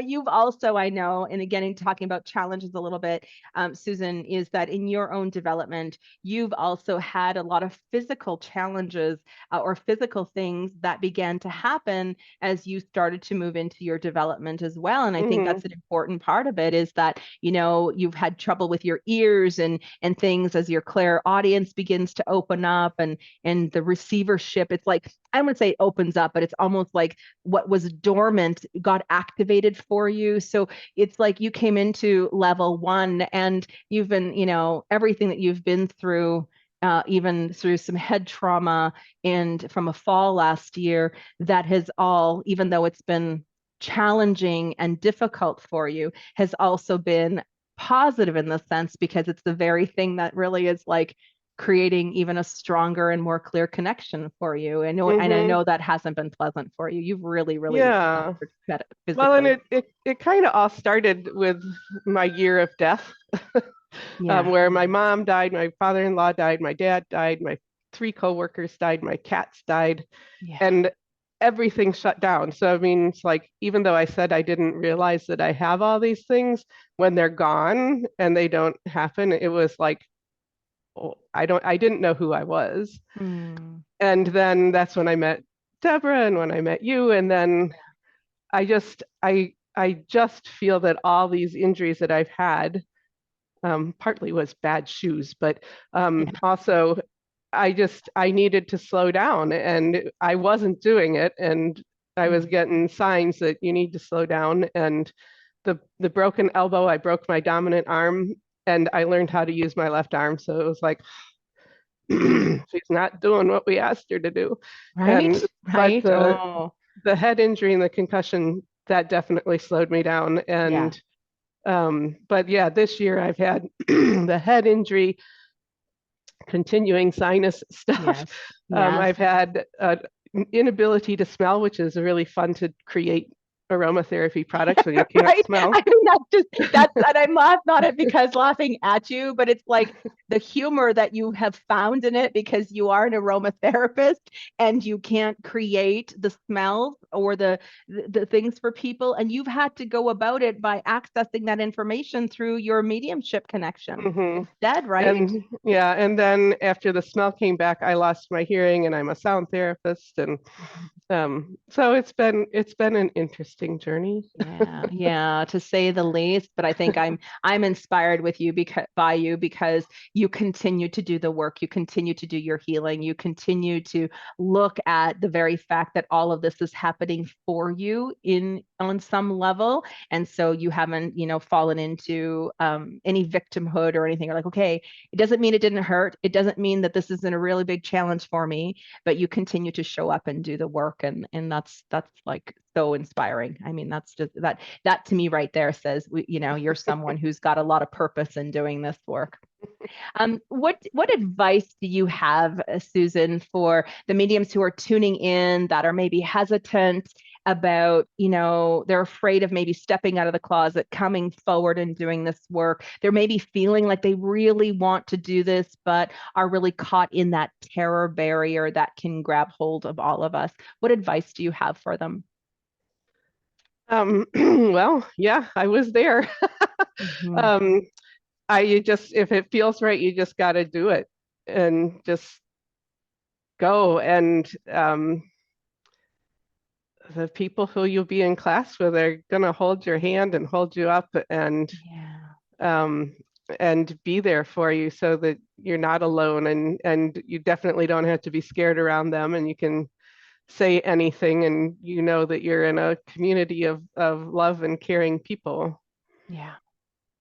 You've also, I know, and again, in talking about challenges a little bit, Susan, is that in your own development, you've also had a lot of physical challenges or physical things that began to happen as you started to move into your development as well. And I think Hmm. that's an important part of it is that, you know, you've had trouble with your ears and things as your clairaudience begins to open up and the receivership. It's like, I don't want to say it opens up, but it's almost like what was dormant got activated for you. So it's like you came into level one and you've been, you know, everything that you've been through, even through some head trauma and from a fall last year, that has all, even though it's been challenging and difficult for you, has also been positive in the sense because it's the very thing that really is like creating even a stronger and more clear connection for you. And I Hmm. know that hasn't been pleasant for you. You've really Yeah. suffered Well, and physically. it kind of all started with my year of death, Yeah. where my mom died, my father-in-law died, my dad died, my three coworkers died, my cats died, Yeah. and everything shut down. So I mean, it's like even though I said I didn't realize that I have all these things, when they're gone and they don't happen, it was like, oh, I didn't know who I was. Mm. And then that's when I met Deborah and when I met you, and then I just feel that all these injuries that I've had, partly was bad shoes, but Yeah. also I needed to slow down and I wasn't doing it, and I was Mm. getting signs that you need to slow down. And the broken elbow, I broke my dominant arm and I learned how to use my left arm. So it was like she's not doing what we asked her to do. And Right? but Right? Oh, the head injury and the concussion, that definitely slowed me down. yeah. And but yeah, this year I've had the head injury, continuing sinus stuff. Yes. Yes. I've had inability to smell, which is really fun to create aromatherapy products when you can't Right? smell. I mean, that's, and I'm not it because laughing at you, but it's like the humor that you have found in it because you are an aromatherapist and you can't create the smells or the things for people, and you've had to go about it by accessing that information through your mediumship connection Hmm. instead, right? And yeah, and then after the smell came back, I lost my hearing, and I'm a sound therapist, and so it's been an interesting journey. Yeah, yeah, to say the least. But I think I'm inspired with you because by you because you continue to do the work, you continue to do your healing, you continue to look at the very fact that all of this is happening for you in on some level, and so you haven't, you know, fallen into any victimhood or anything. You're like, okay, it doesn't mean it didn't hurt. It doesn't mean that this isn't a really big challenge for me, but you continue to show up and do the work, and that's like so inspiring. I mean, that's just that to me right there says you know, you're someone who's got a lot of purpose in doing this work. What advice do you have, Susan, for the mediums who are tuning in that are maybe hesitant about, you know, they're afraid of maybe stepping out of the closet, coming forward and doing this work. They're maybe feeling like they really want to do this, but are really caught in that terror barrier that can grab hold of all of us. What advice do you have for them? Well, yeah, I was there. Mhm. um, I just, if it feels right, you just got to do it and just go. And the people who you'll be in class with are going to hold your hand and hold you up, Yeah. um, and be there for you so that you're not alone, and you definitely don't have to be scared around them, and you can say anything, and you know that you're in a community of love and caring people. Yeah.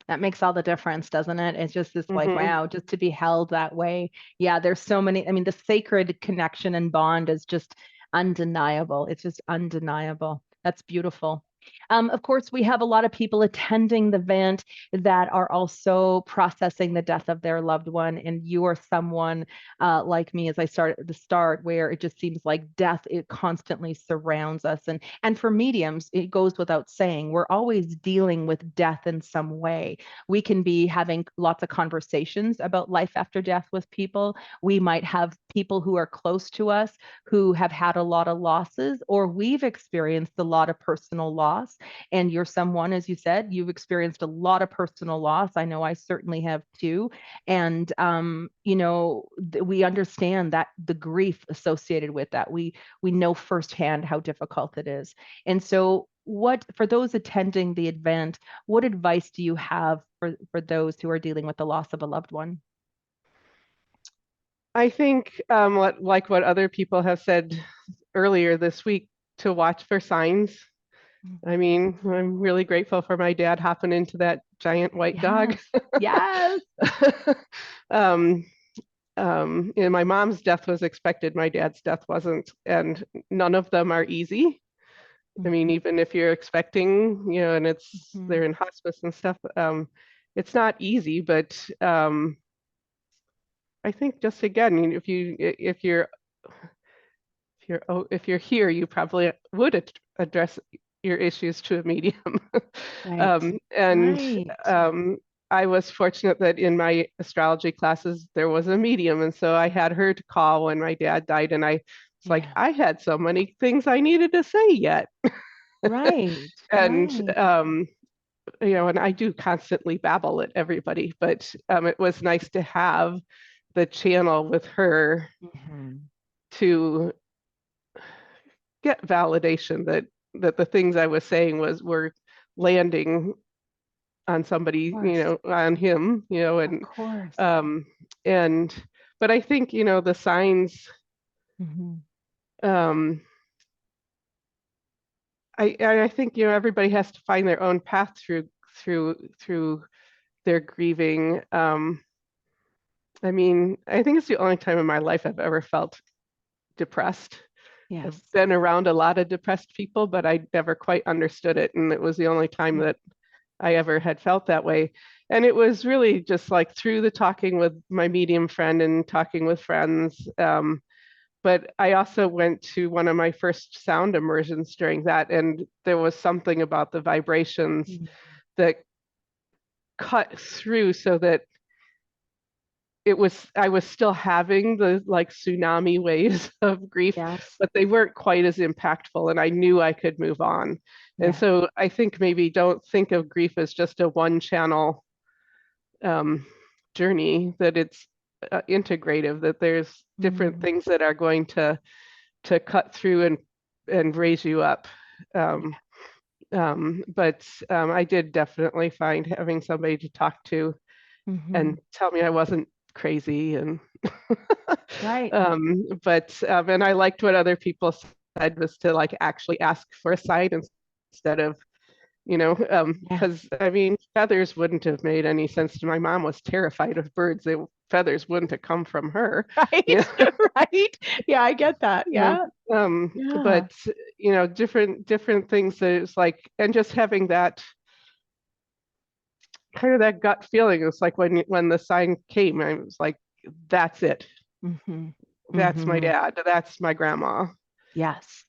That makes all the difference, doesn't it? It's just this like, Hmm. wow, just to be held that way. Yeah, there's so many. I mean, the sacred connection and bond is just undeniable. It's just undeniable. That's beautiful. Of course, we have a lot of people attending the event that are also processing the death of their loved one. And you are someone like me, as I started at the start, where it just seems like death, it constantly surrounds us. And for mediums, it goes without saying, we're always dealing with death in some way. We can be having lots of conversations about life after death with people. We might have people who are close to us who have had a lot of losses, or we've experienced a lot of personal loss loss. And you're someone, as you said, you've experienced a lot of personal loss. I know I certainly have too. And, we understand that the grief associated with that. We know firsthand how difficult it is. And so for those attending the event, what advice do you have for those who are dealing with the loss of a loved one? I think what other people have said earlier this week, to watch for signs. I mean, I'm really grateful for my dad hopping into that giant white dog. Yes. um, my mom's death was expected, my dad's death wasn't, and none of them are easy. I mean, even if you're expecting, and they're in hospice and stuff, it's not easy, but I think just again, if you're here, you probably would address your issues to a medium. Right. And Right. I was fortunate that in my astrology classes there was a medium, and so I had her to call when my dad died, and I was like, Yeah. I had so many things I needed to say yet. Right. And Right. and I do constantly babble at everybody, but it was nice to have the channel with her to get validation that the things I was saying were landing on somebody, on him, Of and course. and but I think, the signs, um I think, everybody has to find their own path through their grieving. I mean, I think it's the only time in my life I've ever felt depressed. I've Yes. been around a lot of depressed people, but I never quite understood it. And it was the only time that I ever had felt that way. And it was really just like through the talking with my medium friend and talking with friends. But I also went to one of my first sound immersions during that, and there was something about the vibrations that cut through so that I was still having the like tsunami waves of grief, Yes. but they weren't quite as impactful, and I knew I could move on. And Yeah. so I think maybe don't think of grief as just a one channel journey, that it's integrative, that there's different things that are going to cut through and raise you up. But I did definitely find having somebody to talk to and tell me I wasn't crazy, and Right. and I liked what other people said, was to like actually ask for a sign instead of, Yeah. because I mean, feathers wouldn't have made any sense to my mom. Was terrified of birds. Feathers wouldn't have come from her. Right. Right. Yeah, I get that. Yeah. Yeah. Yeah. But different things that it's like, and just having that kind of that gut feeling. It's like when the sign came, I was like, that's it. That's my dad. That's my grandma. Yes.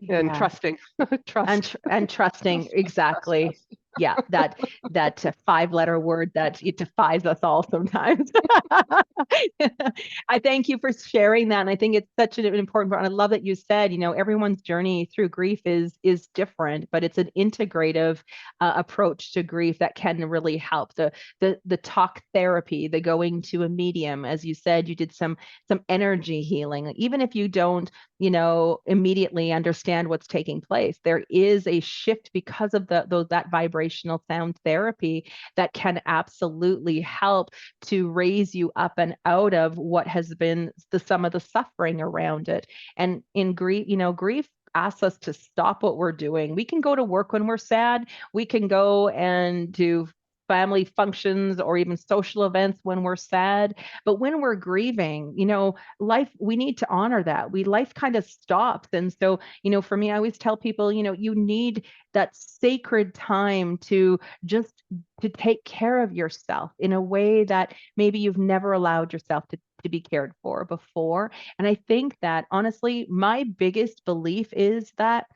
And Yeah. trusting, trust, And trusting, trust, exactly. trust. Yeah, that 5-letter word that it defies us all sometimes. I thank you for sharing that, and I think it's such an important part. I love that you said, everyone's journey through grief is different, but it's an integrative approach to grief that can really help. The talk therapy, the going to a medium, as you said, you did some energy healing. Even if you don't, immediately understand what's taking place, there is a shift because of that vibrational sound therapy that can absolutely help to raise you up and out of what has been some of the suffering around it. And in grief, grief asks us to stop what we're doing. We can go to work when we're sad. We can go and do family functions or even social events when we're sad. But when we're grieving, life, we need to honor that. Life kind of stops. And so, for me, I always tell people, you need that sacred time to just to take care of yourself in a way that maybe you've never allowed yourself to be cared for before. And I think that honestly, my biggest belief is that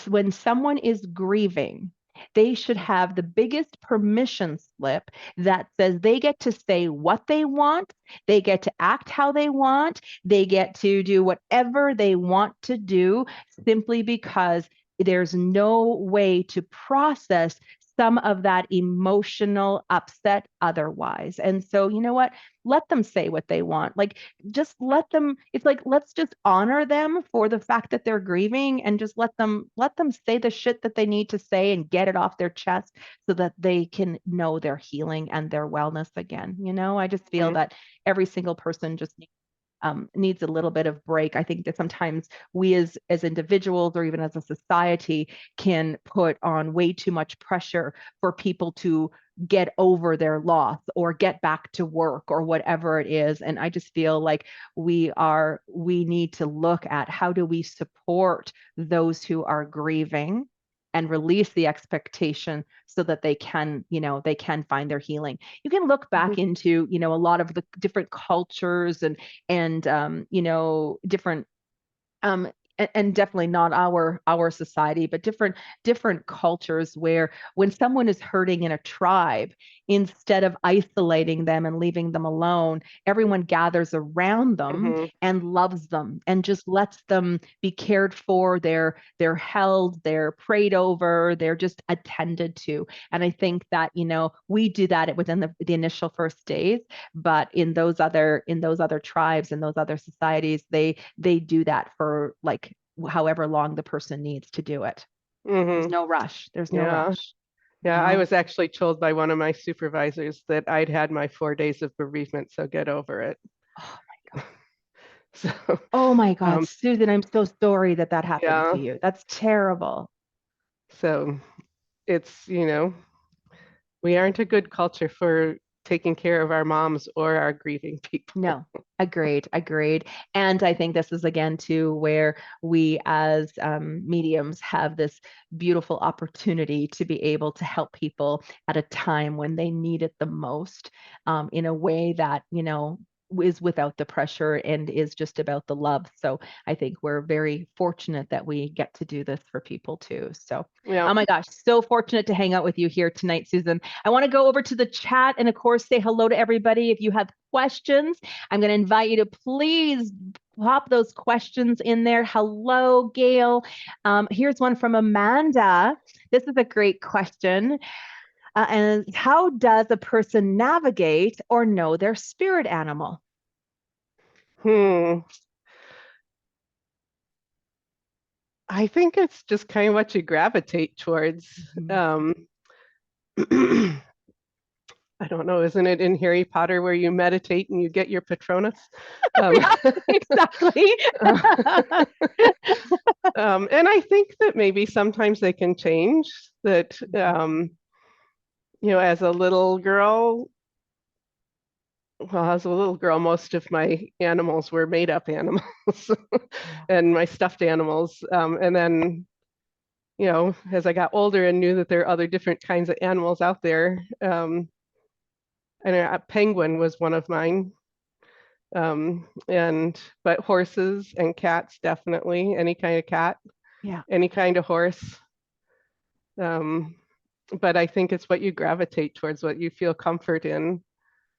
when someone is grieving, they should have the biggest permission slip that says they get to say what they want, they get to act how they want, they get to do whatever they want to do simply because there's no way to process some of that emotional upset otherwise. And so, you know what? Let them say what they want. Like, just let them, it's like, let's just honor them for the fact that they're grieving, and just let them say the shit that they need to say and get it off their chest so that they can know their healing and their wellness again. I just feel Mhm. that every single person just needs a little bit of break. I think that sometimes we as individuals or even as a society can put on way too much pressure for people to get over their loss or get back to work or whatever it is. And I just feel like we need to look at how do we support those who are grieving and release the expectation so that they can find their healing. You can look back Mhm. into a lot of the different cultures and different um and definitely not our society, but different cultures, where when someone is hurting in a tribe, instead of isolating them and leaving them alone, everyone gathers around them Mhm. and loves them and just lets them be cared for. They're held, they're prayed over, they're just attended to. And I think that we do that within the initial first days, but in those other tribes and those other societies, they do that for like however long the person needs to do it. There's Mhm. no rush. There's no Yeah. rush. you Yeah. I know was actually told by one of my supervisors that I'd had my 4 days of bereavement, so get over it. oh my God. So, Oh my God, um, Susan, I'm so sorry that that happened to yeah. you. That's terrible. So it's, we aren't a good culture for taking care of our moms or our grieving people. No, agreed. And I think this is again too where we as mediums have this beautiful opportunity to be able to help people at a time when they need it the most, in a way that is without the pressure and is just about the love. So I think we're very fortunate that we get to do this for people too. So, Yeah. oh my gosh, so fortunate to hang out with you here tonight, Susan. I want to go over to the chat and, of course, say hello to everybody. If you have questions, I'm going to invite you to please pop those questions in there. Hello, Gail. Here's one from Amanda. This is a great question. And how does a person navigate or know their spirit animal? Hmm. I think it's just kind of what you gravitate towards. Mhm. I don't know, isn't it in Harry Potter where you meditate and you get your Patronus? Um, Yeah, exactly. and I think that maybe sometimes they can change. That, as a little girl, well, as a little girl, most of my animals were made up animals Yeah. and my stuffed animals. And then, as I got older and knew that there are other different kinds of animals out there, and a penguin was one of mine. But horses and cats, definitely, any kind of cat, Yeah. any kind of horse. Um, but I think it's what you gravitate towards, what you feel comfort in.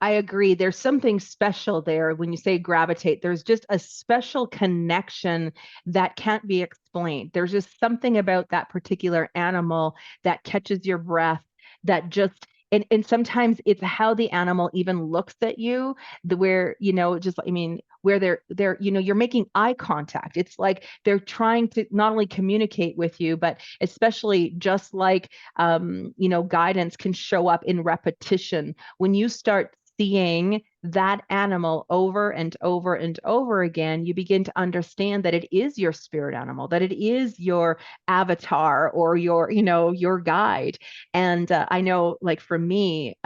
I agree. There's something special there when you say gravitate. There's just a special connection that can't be explained. There's just something about that particular animal that catches your breath, that just and sometimes it's how the animal even looks at you, the where, just I mean, where they're, you're making eye contact. It's like they're trying to not only communicate with you, but especially just like guidance can show up in repetition. When you start seeing that animal over and over and over again, you begin to understand that it is your spirit animal, that it is your avatar or your guide. And I know, like for me,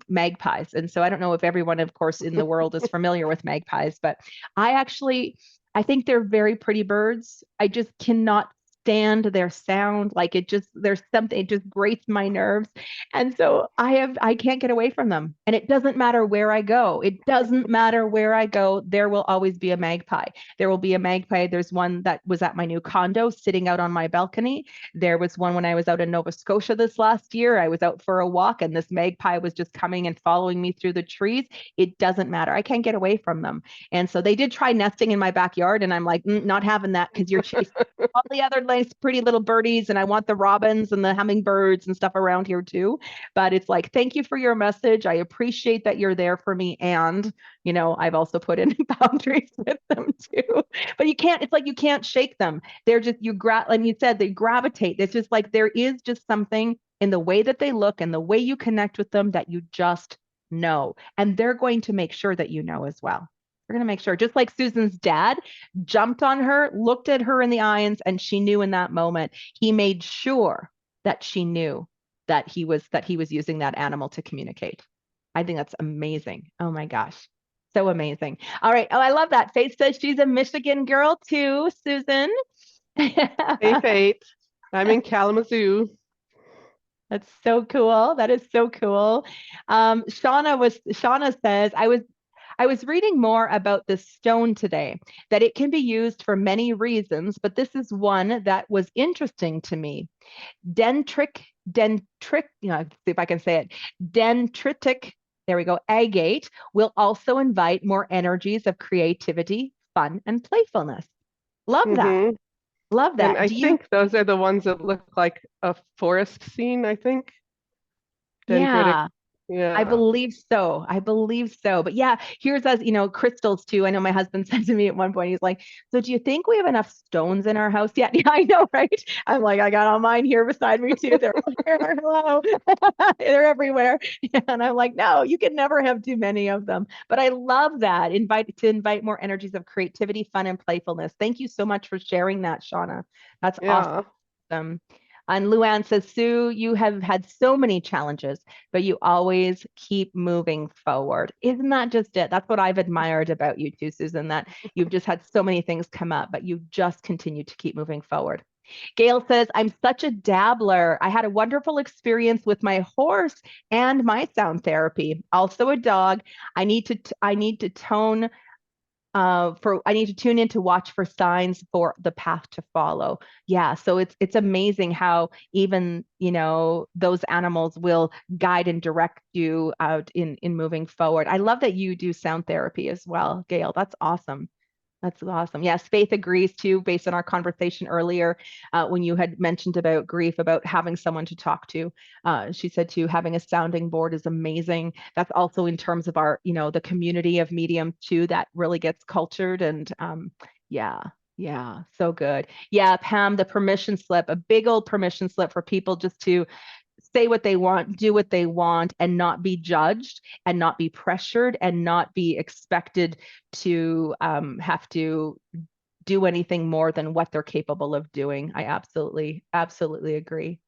magpies. And so I don't know if everyone, of course, in the world is familiar with magpies, but I think they're very pretty birds. I just cannot stand their sound. Like there's something, it just grates my nerves. And so I can't get away from them. And it doesn't matter where I go. It doesn't matter where I go. There will always be a magpie. There will be a magpie. There's one that was at my new condo sitting out on my balcony. There was one when I was out in Nova Scotia this last year. I was out for a walk and this magpie was just coming and following me through the trees. It doesn't matter. I can't get away from them. And so they did try nesting in my backyard. And I'm like, not having that, because you're chasing all the other nice, pretty little birdies, and I want the robins and the hummingbirds and stuff around here too. But it's like, thank you for your message. I appreciate that you're there for me. And, I've also put in boundaries with them too. But you can't, it's like you can't shake them. They're just, like you said, they gravitate. It's just like there is just something in the way that they look and the way you connect with them that you just know. And they're going to make sure that you know as well. We're going to make sure, just like Susan's dad jumped on her, looked at her in the eyes, and she knew in that moment. He made sure that she knew that he was using that animal to communicate. I think that's amazing. Oh my gosh. So amazing. All right. Oh, I love that. Faith says she's a Michigan girl too, Susan. Hey, Faith. I'm in Kalamazoo. That's so cool. That is so cool. Shauna says, I was reading more about this stone today, that it can be used for many reasons, but this is one that was interesting to me. Dendritic, see if I can say it, dendritic, there we go, agate will also invite more energies of creativity, fun, and playfulness. Love that. Mhm. Love that. And I think those are the ones that look like a forest scene, I think. Dendritic. Yeah, I Yeah. believe so. I believe so. But yeah, here's us, crystals too. I know my husband said to me at one point, he's like, so do you think we have enough stones in our house yet? Yeah, I know, right? I'm like, I got all mine here beside me too. They're hello. They're everywhere. And I'm like, no, you can never have too many of them. But I love that. Invite more energies of creativity, fun, and playfulness. Thank you so much for sharing that, Shauna. That's Yeah. awesome. And Luann says, Sue, you have had so many challenges, but you always keep moving forward. Isn't that just it? That's what I've admired about you too, Susan, that you've just had so many things come up, but you just continue to keep moving forward. Gail says, I'm such a dabbler. I had a wonderful experience with my horse and my sound therapy. Also a dog. I need to tone I need to tune in to watch for signs for the path to follow. Yeah, so it's amazing how even those animals will guide and direct you out in moving forward. I love that you do sound therapy as well, Gail. That's awesome. That's awesome. Yes, Faith agrees too, based on our conversation earlier when you had mentioned about grief, about having someone to talk to. She said too, having a sounding board is amazing. That's also in terms of our, the community of medium too, that really gets cultured. And yeah, yeah, so good. Yeah, Pam, the permission slip, a big old permission slip for people just to say what they want, do what they want, and not be judged and not be pressured and not be expected to have to do anything more than what they're capable of doing. I absolutely, absolutely agree.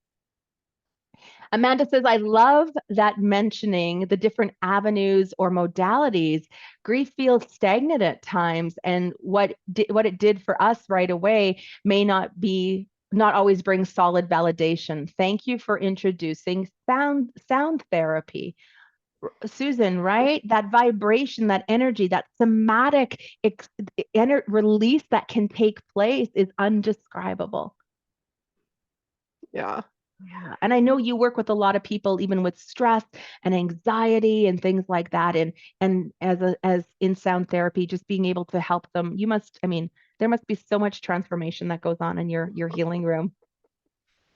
Amanda says, I love that mentioning the different avenues or modalities. Grief feels stagnant at times, and what it did for us right away may not always bring solid validation. Thank you for introducing sound therapy. Susan, right? That vibration, that energy, that somatic release that can take place is undescribable. Yeah. Yeah. And I know you work with a lot of people, even with stress and anxiety and things like that. And as in sound therapy, just being able to help them, there must be so much transformation that goes on in your healing room.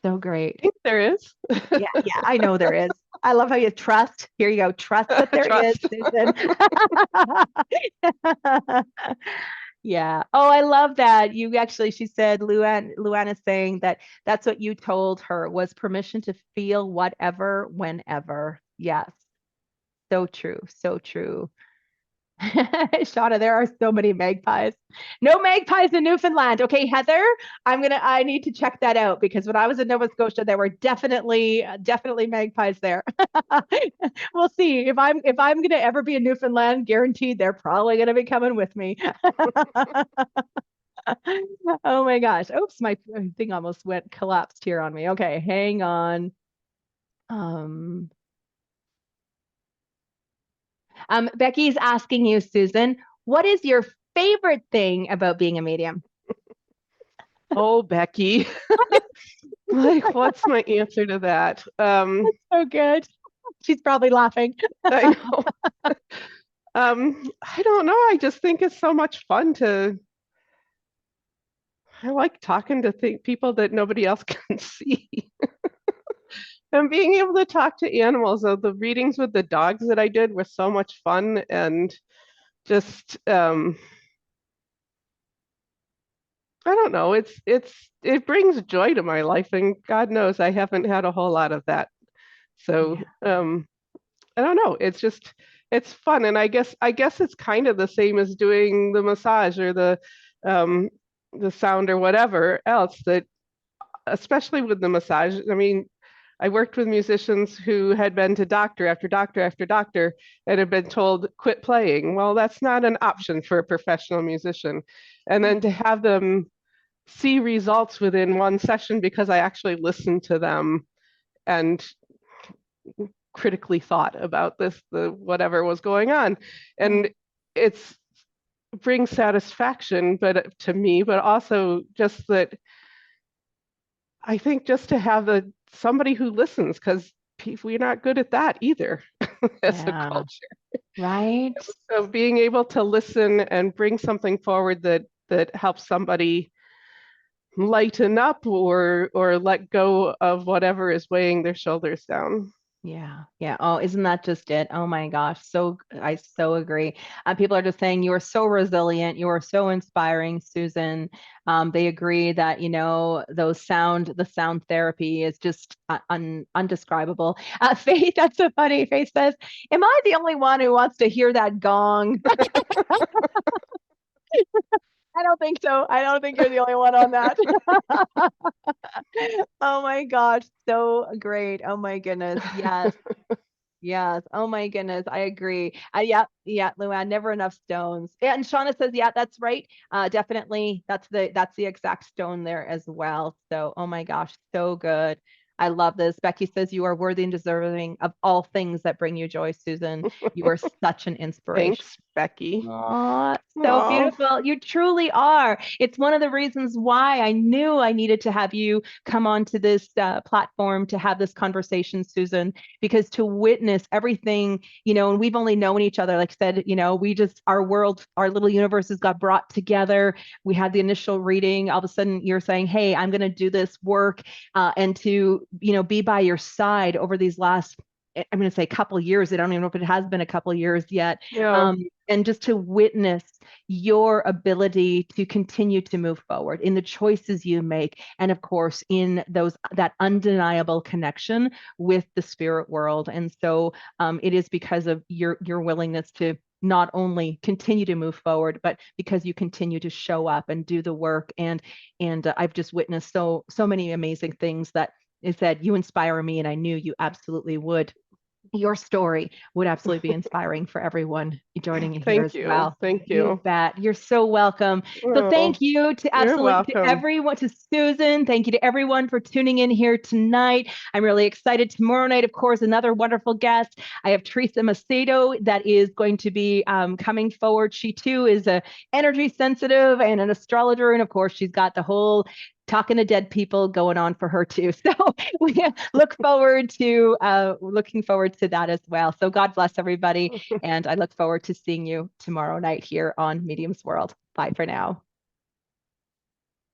So great. I think there is. Yeah, I know there is. I love how you trust. Here you go. Trust that there is, Trust. Susan. Yeah. Oh, I love that. She said, Luann is saying that that's what you told her was permission to feel whatever, whenever. Yes. So true. So true. Shauna, there are so many magpies. No magpies in Newfoundland. Okay, Heather, I need to check that out because when I was in Nova Scotia, there were definitely magpies there. We'll see. If I'm gonna ever be in Newfoundland, guaranteed they're probably gonna be coming with me. Oh my gosh. Oops, my thing almost collapsed here on me. Okay, hang on. Becky's asking you, Susan, what is your favorite thing about being a medium? Oh, Becky. Like, what's my answer to that? So good. She's probably laughing. I know. I don't know. I just think it's so much fun to I like talking to people that nobody else can see. And being able to talk to animals. So the readings with the dogs that I did were so much fun, and just I don't know, it brings joy to my life, and God knows I haven't had a whole lot of that. So Yeah. I don't know. It's fun, and I guess it's kind of the same as doing the massage or um the sound or whatever else, that especially with the massage. I mean, I worked with musicians who had been to doctor after doctor after doctor and had been told quit playing. Well, that's not an option for a professional musician. And then to have them see results within one session because I actually listened to them and critically thought about the whatever was going on. And it's brings satisfaction, but to me, but also just that I think just to have somebody who listens, because we're not good at that either as a Yeah. culture. Right. So being able to listen and bring something forward that helps somebody lighten up or let go of whatever is weighing their shoulders down. Yeah. Yeah. Oh, isn't that just it? Oh my gosh. I so agree. People are just saying you are so resilient. You are so inspiring, Susan. They agree that, the sound therapy is just undescribable. Faith, that's so funny. Faith says, am I the only one who wants to hear that gong? I don't think so. I don't think you're the only one on that. Oh my gosh, so great. Oh my goodness. Yes. Yes. Oh my goodness. I agree. Yeah, yeah, Luann, never enough stones. Yeah, and Shauna says, yeah, that's right. Definitely that's the exact stone there as well. So, oh my gosh, so good. I love this. Becky says you are worthy and deserving of all things that bring you joy, Susan. You are such an inspiration. Thanks, Becky. Aw, so Oh, beautiful. You truly are. It's one of the reasons why I knew I needed to have you come onto this platform to have this conversation, Susan, because to witness everything, and we've only known each other, like I said, our world, our little universes got brought together. We had the initial reading. All of a sudden, you're saying, hey, I'm going to do this work and to, be by your side over these last I'm going to say couple years. I don't even know if it has been a couple years yet. yeah. And just to witness your ability to continue to move forward in the choices you make, and of course in that undeniable connection with the spirit world. And so it is because of your willingness to not only continue to move forward, but because you continue to show up and do the work. And I've just witnessed so many amazing things that is that you inspire me, and I knew you absolutely would. Your story would absolutely be inspiring for everyone joining in here Thank as you. well. Thank You you. bet. You're so welcome. So Oh, thank you to you're absolutely to welcome. everyone, to Susan. Thank you to everyone for tuning in here tonight. I'm really excited. Tomorrow night, of course, another wonderful guest. I have Teresa Macedo that is going to be coming forward. She too is a energy sensitive and an astrologer. And of course, she's got the whole talking to dead people going on for her too. So we looking forward to that as well. So God bless everybody. And I look forward to seeing you tomorrow night here on Medium's World. Bye for now.